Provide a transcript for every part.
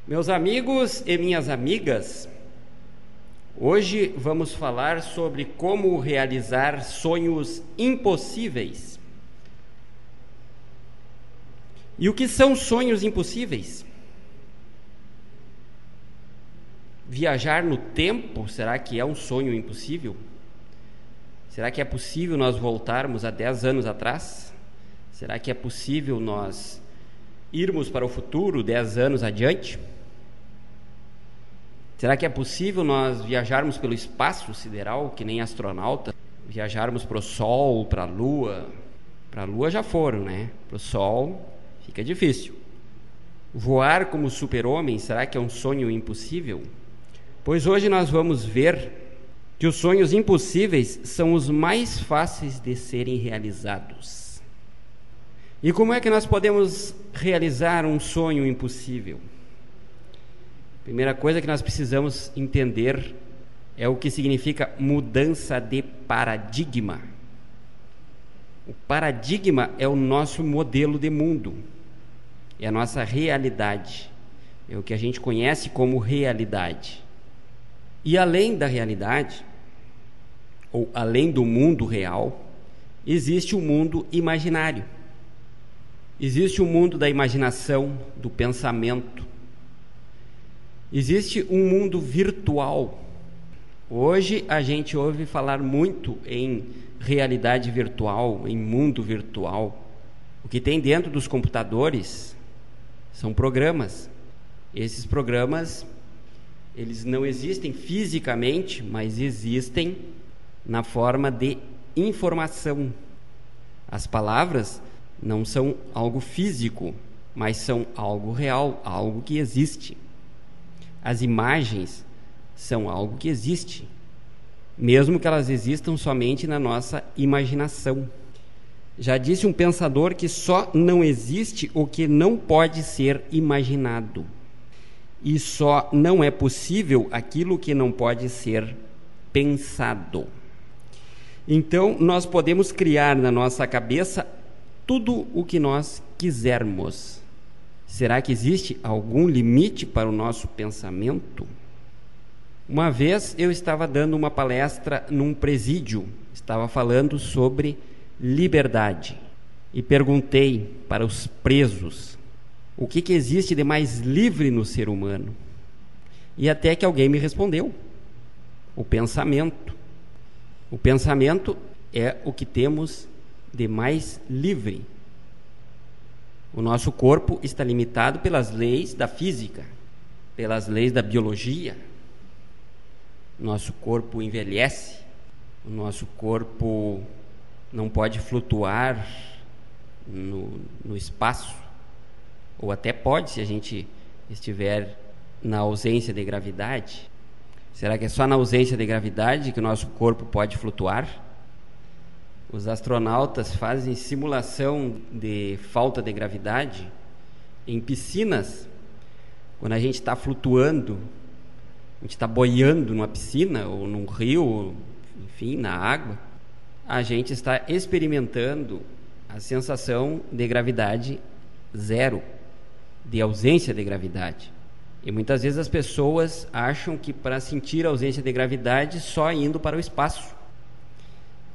Meus amigos e minhas amigas, hoje vamos falar sobre como realizar sonhos impossíveis. E o que são sonhos impossíveis? Viajar no tempo, será que é um sonho impossível? Será que é possível nós voltarmos a 10 anos atrás? Será que é possível nós irmos para o futuro 10 anos adiante? Será que é possível nós viajarmos pelo espaço sideral, que nem astronauta? Viajarmos para o Sol, para a Lua? Para a Lua já foram, né? Para o Sol fica difícil. Voar como super-homem, será que é um sonho impossível? Pois hoje nós vamos ver que os sonhos impossíveis são os mais fáceis de serem realizados. E como é que nós podemos realizar um sonho impossível? Primeira coisa que nós precisamos entender é o que significa mudança de paradigma. O paradigma é o nosso modelo de mundo, é a nossa realidade, é o que a gente conhece como realidade. E além da realidade, ou além do mundo real, existe o mundo imaginário. Existe o mundo da imaginação, do pensamento. Existe um mundo virtual. Hoje a gente ouve falar muito em realidade virtual, em mundo virtual. O que tem dentro dos computadores são programas. Esses programas, eles não existem fisicamente, mas existem na forma de informação. As palavras não são algo físico, mas são algo real, algo que existe. As imagens são algo que existe, mesmo que elas existam somente na nossa imaginação. Já disse um pensador que só não existe o que não pode ser imaginado, e só não é possível aquilo que não pode ser pensado. Então, nós podemos criar na nossa cabeça tudo o que nós quisermos. Será que existe algum limite para o nosso pensamento? Uma vez eu estava dando uma palestra num presídio, estava falando sobre liberdade e perguntei para os presos o que existe de mais livre no ser humano. E até que alguém me respondeu: o pensamento. O pensamento é o que temos de mais livre. O nosso corpo está limitado pelas leis da física, pelas leis da biologia. Nosso corpo envelhece, o nosso corpo não pode flutuar no espaço, ou até pode se a gente estiver na ausência de gravidade. Será que é só na ausência de gravidade que o nosso corpo pode flutuar? Os astronautas fazem simulação de falta de gravidade em piscinas. Quando a gente está flutuando, a gente está boiando numa piscina ou num rio, enfim, na água, a gente está experimentando a sensação de gravidade zero, de ausência de gravidade. E muitas vezes as pessoas acham que para sentir a ausência de gravidade só indo para o espaço.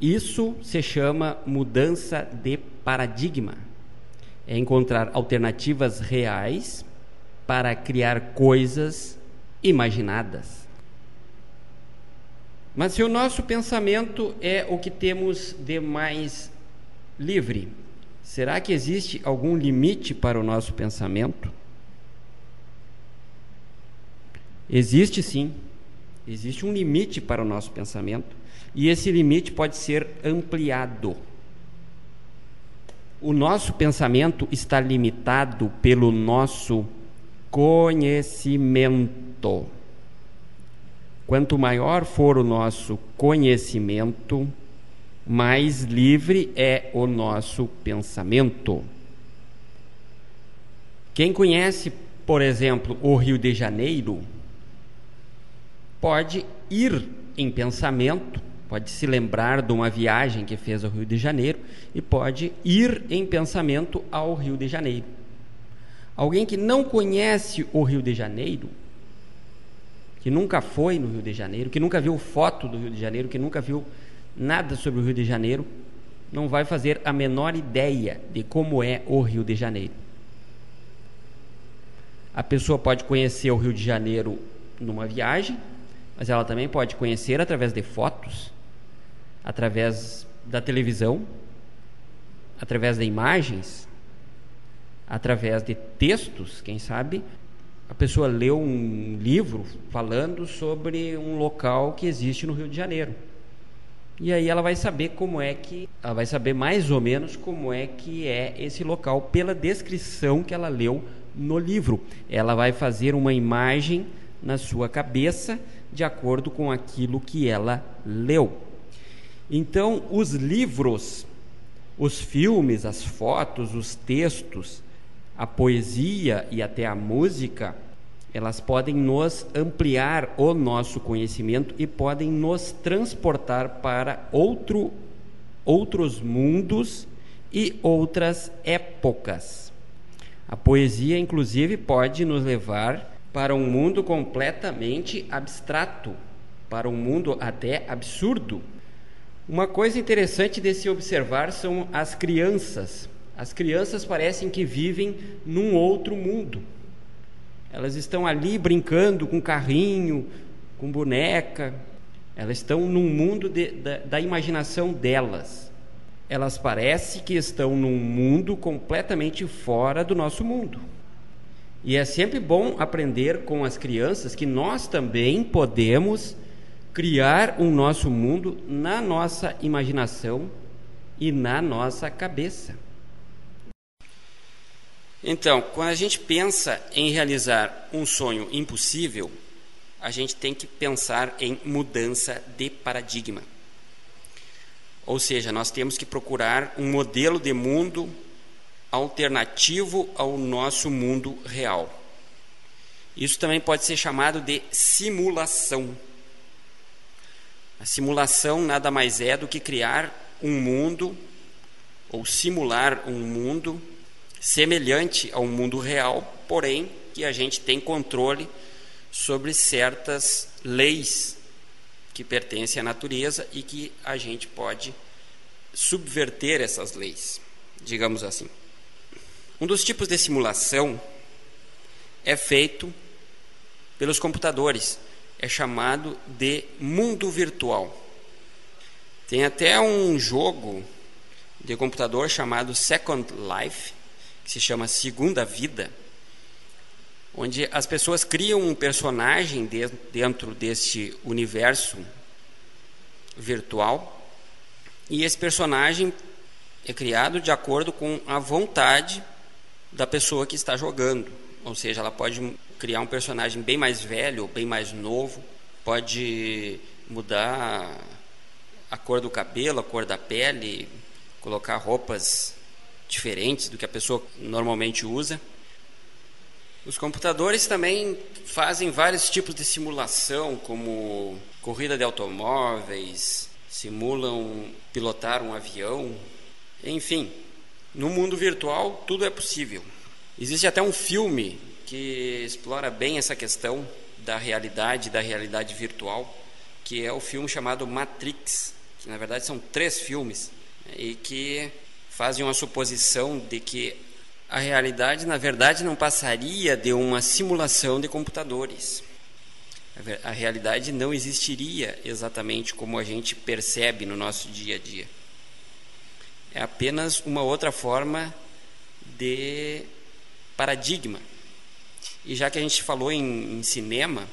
Isso se chama mudança de paradigma. É encontrar alternativas reais para criar coisas imaginadas. Mas se o nosso pensamento é o que temos de mais livre, será que existe algum limite para o nosso pensamento? Existe sim. Existe um limite para o nosso pensamento. E esse limite pode ser ampliado. O nosso pensamento está limitado pelo nosso conhecimento. Quanto maior for o nosso conhecimento, mais livre é o nosso pensamento. Quem conhece, por exemplo, o Rio de Janeiro, pode ir em pensamento, pode se lembrar de uma viagem que fez ao Rio de Janeiro e pode ir em pensamento ao Rio de Janeiro. Alguém que não conhece o Rio de Janeiro, que nunca foi no Rio de Janeiro, que nunca viu foto do Rio de Janeiro, que nunca viu nada sobre o Rio de Janeiro, não vai fazer a menor ideia de como é o Rio de Janeiro. A pessoa pode conhecer o Rio de Janeiro numa viagem, mas ela também pode conhecer através de fotos, através da televisão, através de imagens, através de textos. Quem sabe a pessoa leu um livro falando sobre um local que existe no Rio de Janeiro, e aí ela vai saber ela vai saber mais ou menos como é que é esse local pela descrição que ela leu no livro. Ela vai fazer uma imagem na sua cabeça de acordo com aquilo que ela leu. Então, os livros, os filmes, as fotos, os textos, a poesia e até a música, elas podem nos ampliar o nosso conhecimento e podem nos transportar para outros mundos e outras épocas. A poesia, inclusive, pode nos levar para um mundo completamente abstrato, para um mundo até absurdo. Uma coisa interessante de se observar são as crianças. As crianças parecem que vivem num outro mundo. Elas estão ali brincando com carrinho, com boneca. Elas estão num mundo da imaginação delas. Elas parecem que estão num mundo completamente fora do nosso mundo. E é sempre bom aprender com as crianças que nós também podemos criar um nosso mundo na nossa imaginação e na nossa cabeça. Então, quando a gente pensa em realizar um sonho impossível, a gente tem que pensar em mudança de paradigma. Ou seja, nós temos que procurar um modelo de mundo alternativo ao nosso mundo real. Isso também pode ser chamado de simulação. A simulação nada mais é do que criar um mundo, ou simular um mundo semelhante ao mundo real, porém que a gente tem controle sobre certas leis que pertencem à natureza e que a gente pode subverter essas leis, digamos assim. Um dos tipos de simulação é feito pelos computadores, é chamado de mundo virtual. Tem até um jogo de computador chamado Second Life, que se chama Segunda Vida, onde as pessoas criam um personagem dentro deste universo virtual, e esse personagem é criado de acordo com a vontade da pessoa que está jogando. Ou seja, ela pode criar um personagem bem mais velho ou bem mais novo, pode mudar a cor do cabelo, a cor da pele, colocar roupas diferentes do que a pessoa normalmente usa. Os computadores também fazem vários tipos de simulação, como corrida de automóveis, simulam pilotar um avião, enfim. No mundo virtual, tudo é possível. Existe até um filme que explora bem essa questão da realidade virtual, que é o filme chamado Matrix, que na verdade são 3 filmes, e que fazem uma suposição de que a realidade, na verdade, não passaria de uma simulação de computadores. A realidade não existiria exatamente como a gente percebe no nosso dia a dia. É apenas uma outra forma de paradigma. E já que a gente falou em cinema,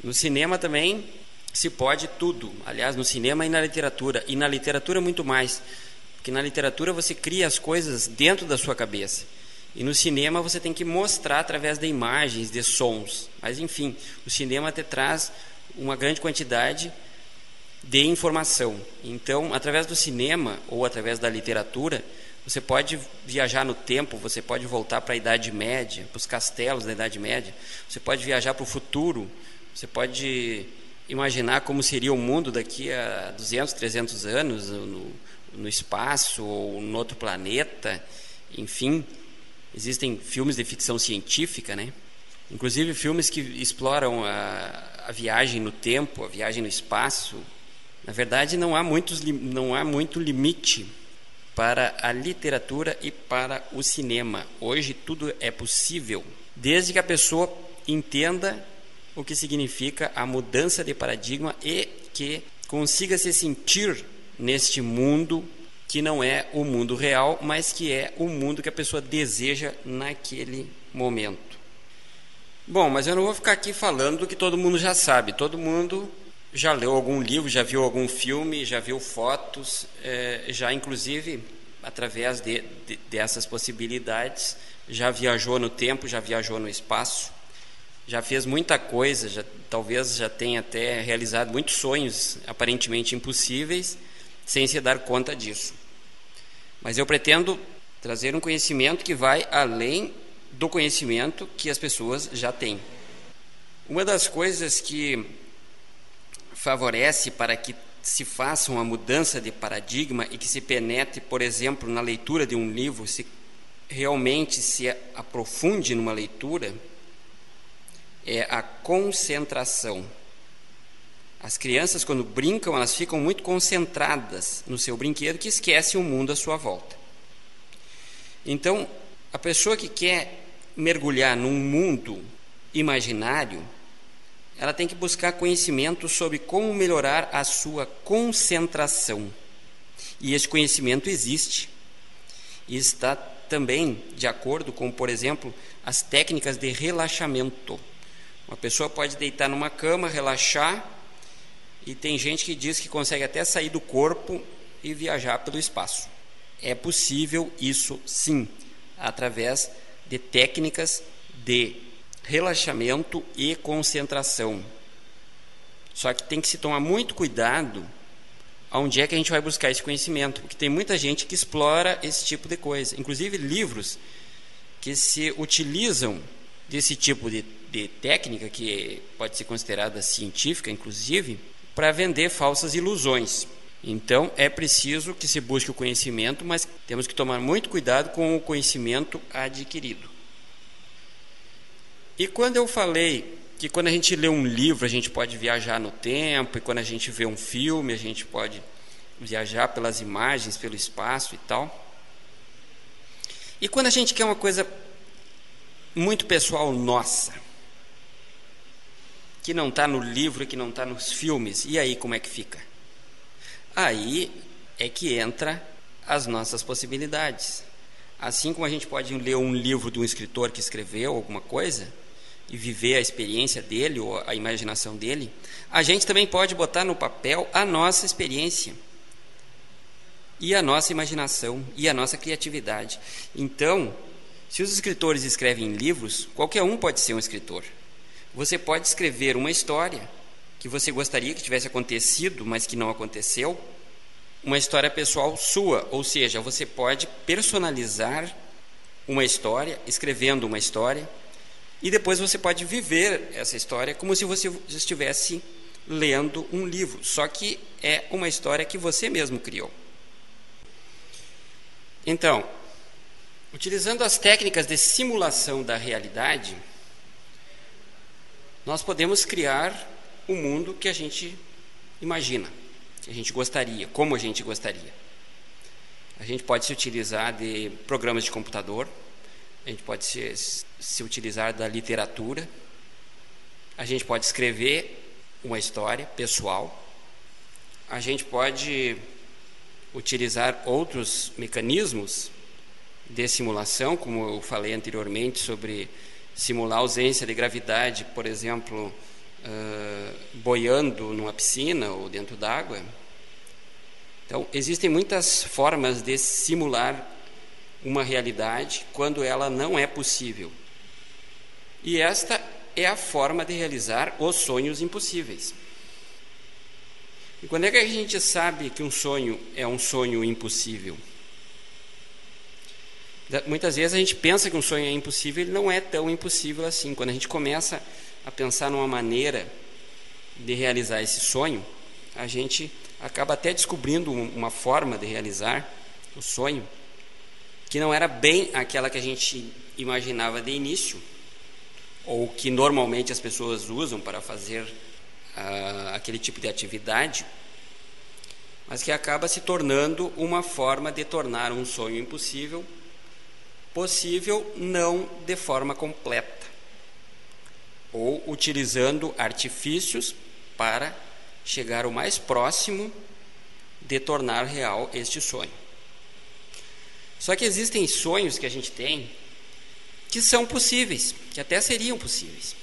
no cinema também se pode tudo. Aliás, no cinema e na literatura muito mais. Porque na literatura você cria as coisas dentro da sua cabeça. E no cinema você tem que mostrar através de imagens, de sons. Mas enfim, o cinema te traz uma grande quantidade de informação. Então, através do cinema ou através da literatura, você pode viajar no tempo, você pode voltar para a Idade Média, para os castelos da Idade Média, você pode viajar para o futuro, você pode imaginar como seria o mundo daqui a 200, 300 anos, no espaço ou em outro planeta, enfim. Existem filmes de ficção científica, né? Inclusive filmes que exploram a viagem no tempo, a viagem no espaço. Na verdade, não há muito limite para a literatura e para o cinema. Hoje tudo é possível, desde que a pessoa entenda o que significa a mudança de paradigma e que consiga se sentir neste mundo que não é o mundo real, mas que é o mundo que a pessoa deseja naquele momento. Bom, mas eu não vou ficar aqui falando do que todo mundo já sabe. Todo mundo já leu algum livro, já viu algum filme, já viu fotos, já inclusive, através dessas possibilidades, já viajou no tempo, já viajou no espaço, já fez muita coisa, talvez já tenha até realizado muitos sonhos aparentemente impossíveis, sem se dar conta disso. Mas eu pretendo trazer um conhecimento que vai além do conhecimento que as pessoas já têm. Uma das coisas que favorece para que se faça uma mudança de paradigma e que se penetre, por exemplo, na leitura de um livro, se realmente se aprofunde numa leitura, é a concentração. As crianças, quando brincam, elas ficam muito concentradas no seu brinquedo, que esquece o mundo à sua volta. Então, a pessoa que quer mergulhar num mundo imaginário, ela tem que buscar conhecimento sobre como melhorar a sua concentração. E esse conhecimento existe. E está também de acordo com, por exemplo, as técnicas de relaxamento. Uma pessoa pode deitar numa cama, relaxar, e tem gente que diz que consegue até sair do corpo e viajar pelo espaço. É possível isso sim, através de técnicas de relaxamento e concentração. Só que tem que se tomar muito cuidado aonde é que a gente vai buscar esse conhecimento, porque tem muita gente que explora esse tipo de coisa, inclusive livros que se utilizam desse tipo de técnica, que pode ser considerada científica, inclusive, para vender falsas ilusões. Então, é preciso que se busque o conhecimento, mas temos que tomar muito cuidado com o conhecimento adquirido. E quando eu falei que quando a gente lê um livro, a gente pode viajar no tempo, e quando a gente vê um filme, a gente pode viajar pelas imagens, pelo espaço e tal. E quando a gente quer uma coisa muito pessoal nossa, que não está no livro, que não está nos filmes, e aí como é que fica? Aí é que entra as nossas possibilidades. Assim como a gente pode ler um livro de um escritor que escreveu alguma coisa e viver a experiência dele ou a imaginação dele, a gente também pode botar no papel a nossa experiência e a nossa imaginação e a nossa criatividade. Então, se os escritores escrevem livros, qualquer um pode ser um escritor. Você pode escrever uma história que você gostaria que tivesse acontecido, mas que não aconteceu, uma história pessoal sua, ou seja, você pode personalizar uma história, escrevendo uma história, e depois você pode viver essa história como se você estivesse lendo um livro, só que é uma história que você mesmo criou. Então, utilizando as técnicas de simulação da realidade, nós podemos criar o mundo que a gente imagina, que a gente gostaria, como a gente gostaria. A gente pode se utilizar de programas de computador, a gente pode se utilizar da literatura, a gente pode escrever uma história pessoal, a gente pode utilizar outros mecanismos de simulação, como eu falei anteriormente sobre simular a ausência de gravidade, por exemplo, boiando numa piscina ou dentro d'água. Então, existem muitas formas de simular uma realidade quando ela não é possível. E esta é a forma de realizar os sonhos impossíveis. E quando é que a gente sabe que um sonho é um sonho impossível? Muitas vezes a gente pensa que um sonho é impossível, ele não é tão impossível assim. Quando a gente começa a pensar numa maneira de realizar esse sonho, a gente acaba até descobrindo uma forma de realizar o sonho que não era bem aquela que a gente imaginava de início, ou que normalmente as pessoas usam para fazer aquele tipo de atividade, mas que acaba se tornando uma forma de tornar um sonho impossível possível, não de forma completa, ou utilizando artifícios para chegar o mais próximo de tornar real este sonho. Só que existem sonhos que a gente tem que são possíveis, que até seriam possíveis,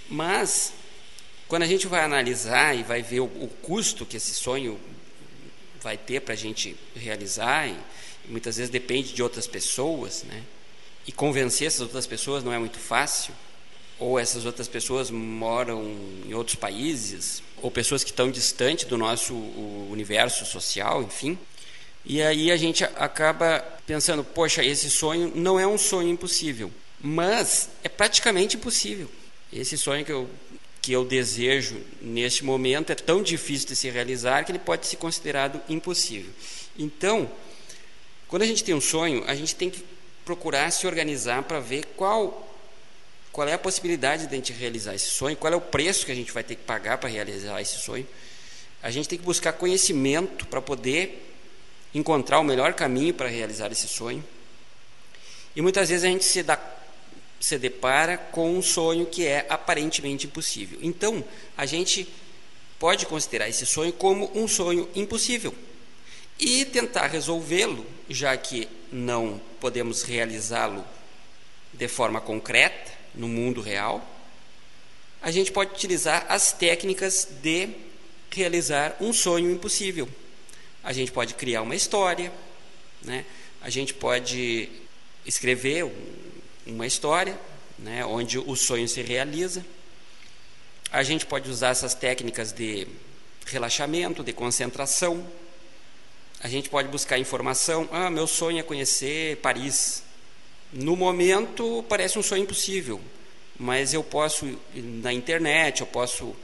mas quando a gente vai analisar e vai ver o custo que esse sonho vai ter para a gente realizar, e muitas vezes depende de outras pessoas, né? E convencer essas outras pessoas não é muito fácil, ou essas outras pessoas moram em outros países, ou pessoas que estão distantes do nosso universo social, enfim. E aí a gente acaba pensando, poxa, esse sonho não é um sonho impossível, mas é praticamente impossível. Esse sonho que eu desejo neste momento é tão difícil de se realizar que ele pode ser considerado impossível. Então, quando a gente tem um sonho, a gente tem que procurar se organizar para ver qual é a possibilidade de a gente realizar esse sonho, qual é o preço que a gente vai ter que pagar para realizar esse sonho. A gente tem que buscar conhecimento para poder encontrar o melhor caminho para realizar esse sonho. E muitas vezes a gente se depara com um sonho que é aparentemente impossível. Então, a gente pode considerar esse sonho como um sonho impossível e tentar resolvê-lo, já que não podemos realizá-lo de forma concreta no mundo real. A gente pode utilizar as técnicas de realizar um sonho impossível. A gente pode criar uma história, né? A gente pode escrever uma história, né, onde o sonho se realiza. A gente pode usar essas técnicas de relaxamento, de concentração. A gente pode buscar informação. Meu sonho é conhecer Paris. No momento parece um sonho impossível, mas eu posso ir na internet, eu posso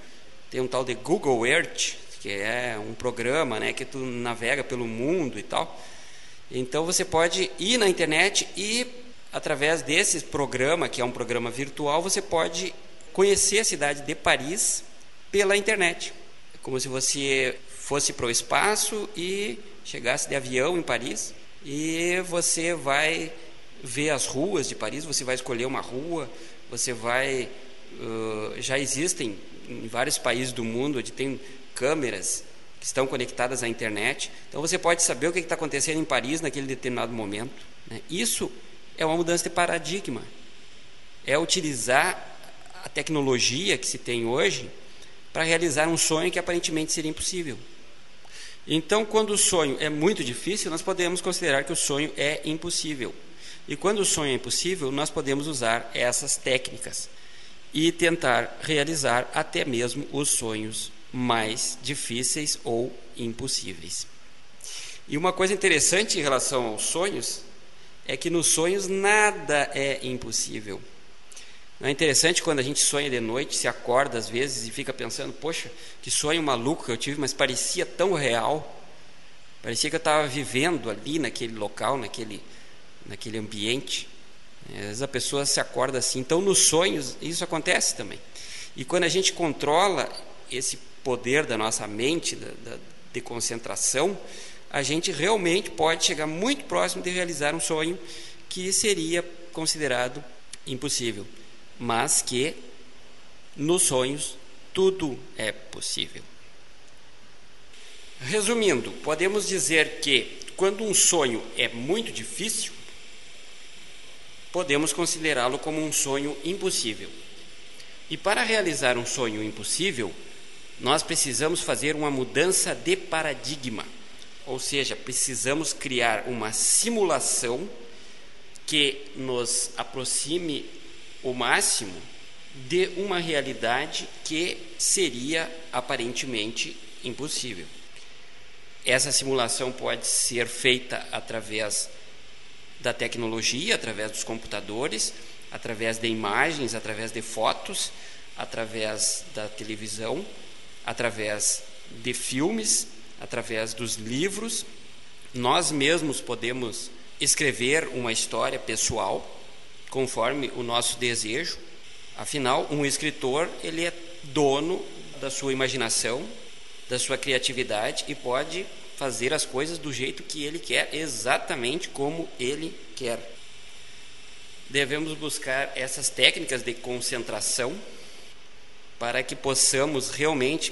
ter um tal de Google Earth, que é um programa, né, que tu navega pelo mundo e tal. Então você pode ir na internet e, através desse programa, que é um programa virtual, você pode conhecer a cidade de Paris pela internet. É como se você fosse para o espaço e chegasse de avião em Paris, e você vai ver as ruas de Paris, você vai escolher uma rua, você vai... já existem em vários países do mundo onde tem câmeras que estão conectadas à internet, então você pode saber o que está acontecendo em Paris naquele determinado momento, né? Isso é uma mudança de paradigma, é utilizar a tecnologia que se tem hoje para realizar um sonho que aparentemente seria impossível. Então, quando o sonho é muito difícil, nós podemos considerar que o sonho é impossível. E quando o sonho é impossível, nós podemos usar essas técnicas e tentar realizar até mesmo os sonhos mais difíceis ou impossíveis. E uma coisa interessante em relação aos sonhos é que nos sonhos nada é impossível. Não é interessante quando a gente sonha de noite, se acorda às vezes e fica pensando, poxa, que sonho maluco que eu tive, mas parecia tão real, parecia que eu estava vivendo ali naquele local, naquele ambiente. Às vezes a pessoa se acorda assim. Então nos sonhos isso acontece também. E quando a gente controla esse poder da nossa mente, de concentração, a gente realmente pode chegar muito próximo de realizar um sonho que seria considerado impossível, mas que nos sonhos tudo é possível. Resumindo, podemos dizer que quando um sonho é muito difícil, podemos considerá-lo como um sonho impossível. E para realizar um sonho impossível, nós precisamos fazer uma mudança de paradigma, ou seja, precisamos criar uma simulação que nos aproxime o máximo de uma realidade que seria aparentemente impossível. Essa simulação pode ser feita através da tecnologia, através dos computadores, através de imagens, através de fotos, através da televisão, através de filmes, através dos livros. Nós mesmos podemos escrever uma história pessoal conforme o nosso desejo. Afinal, um escritor, ele é dono da sua imaginação, da sua criatividade e pode fazer as coisas do jeito que ele quer, exatamente como ele quer. Devemos buscar essas técnicas de concentração para que possamos realmente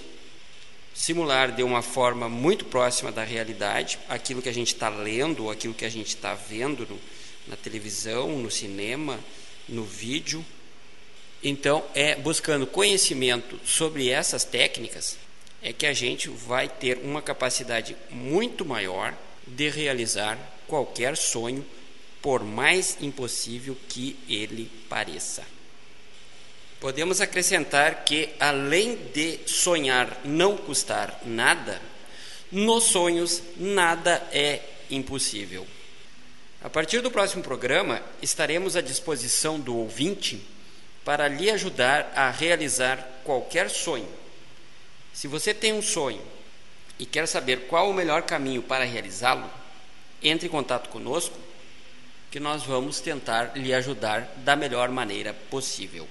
simular de uma forma muito próxima da realidade aquilo que a gente está lendo, aquilo que a gente está vendo na televisão, no cinema, no vídeo. Então, buscando conhecimento sobre essas técnicas, é que a gente vai ter uma capacidade muito maior de realizar qualquer sonho, por mais impossível que ele pareça. Podemos acrescentar que, além de sonhar não custar nada, nos sonhos nada é impossível. A partir do próximo programa, estaremos à disposição do ouvinte para lhe ajudar a realizar qualquer sonho. Se você tem um sonho e quer saber qual o melhor caminho para realizá-lo, entre em contato conosco, que nós vamos tentar lhe ajudar da melhor maneira possível.